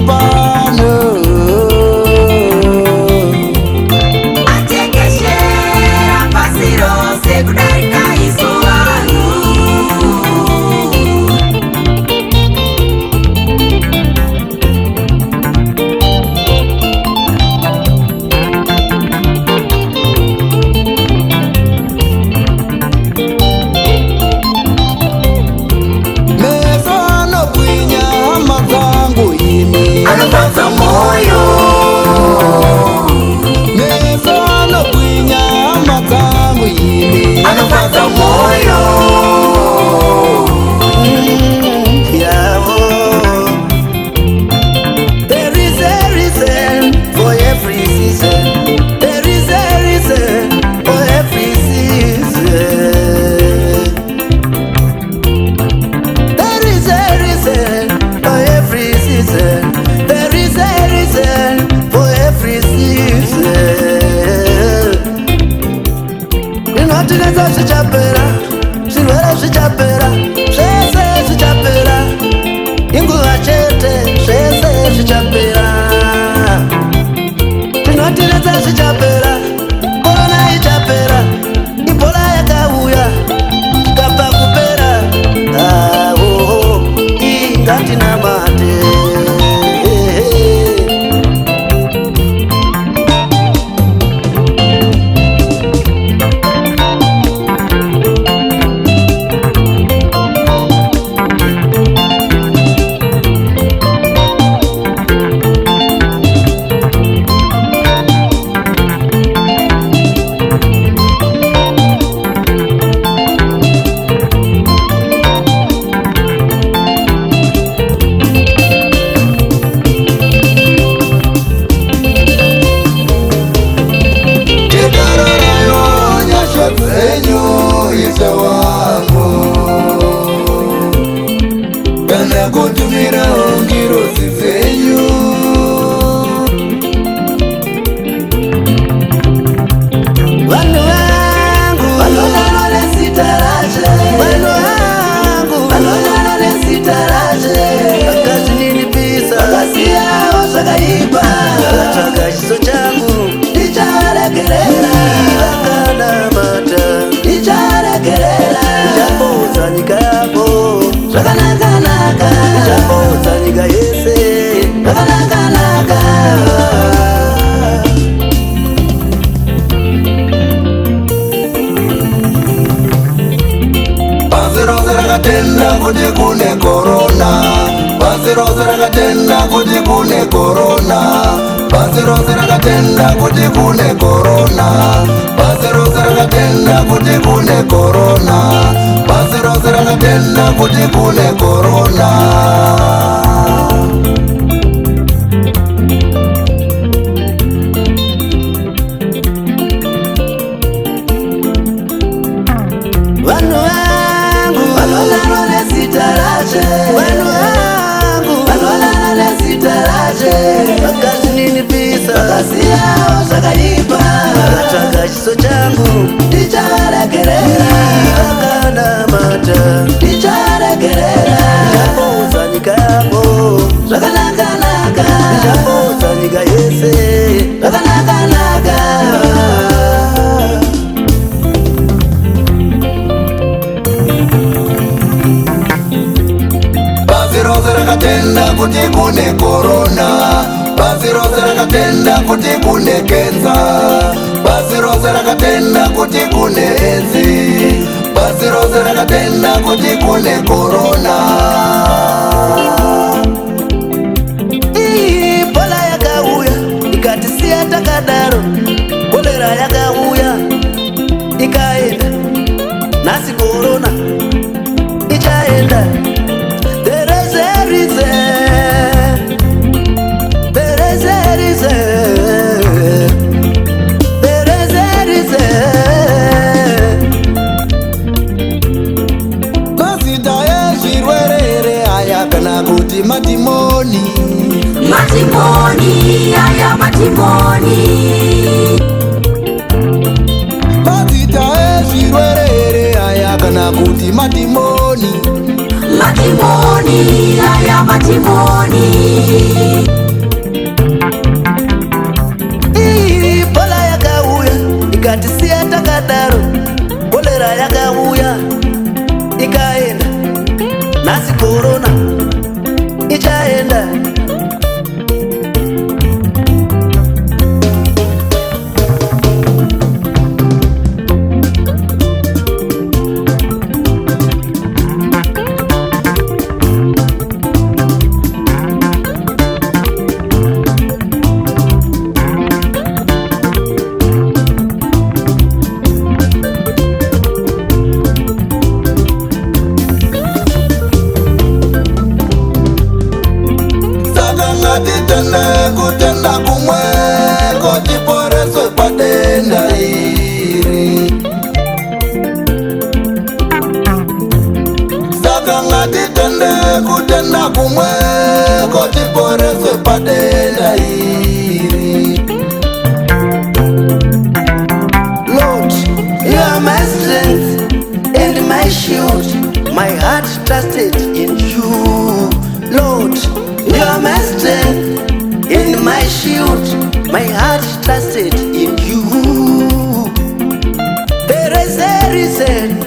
pano. Atekeshera pasi rose kudarika isu vanhu. Anofadza moyo, meso anobwinya hama dzangu imi, anofadza moyo yavo. There is a reason for every season. There is a reason for every season. There is a reason for every season. For every season. Inotinetsa zvichapera, zvirwere zvichapera, zvese zvichapera, inguva chete, zvese zvichapera. Inotinetsa zvichapera, korona ichapera, Ebola yakauya ikabva kupera. Ngatinamate. rakatenda kuti kune korona, basi rose rakatenda kuti kune korona, basi rose rakatenda kuti kune korona, basi rose rakatenda kuti kune korona, basi rose rakatenda kuti kune korona. Vakasiyawo zvakaipa, vatsvaga chiso changu ndicharegerera, vakanamata ndicharegerera, ndichapoudza nyika yavo zvakanaka-naka, ndichapoudza nyika yese zvakanaka-naka. Basi rose rakatenda kuti kune korona, basi rose rakatenda kuti kune kenza, basi rose rakatenda kuti kune edzi, basi rose rakatenda kuti kune korona. Ebola yakauya ikatisiya takadaro, kolera yakauya ikaenda, nhasi korona ichaenda. Matimoni, matimoni, aya matimoni. Mazita ezvirwere aya kana kuti matimoni, matimoni. matimoni, haya matimoni. Bola yakauya ikatisiya takadaro, kolera yakauya ikaenda, nasi korona ichaenda. Titende kutenda kumwe kotiporeswe padenda iri. Saka ngatitende kutenda kumwe kotiporeswe padenda iri. Lord, you are my strength and my shield. My heart trusted in you. Lord, you are my strength and my shield. My heart trusted in you. There is a reason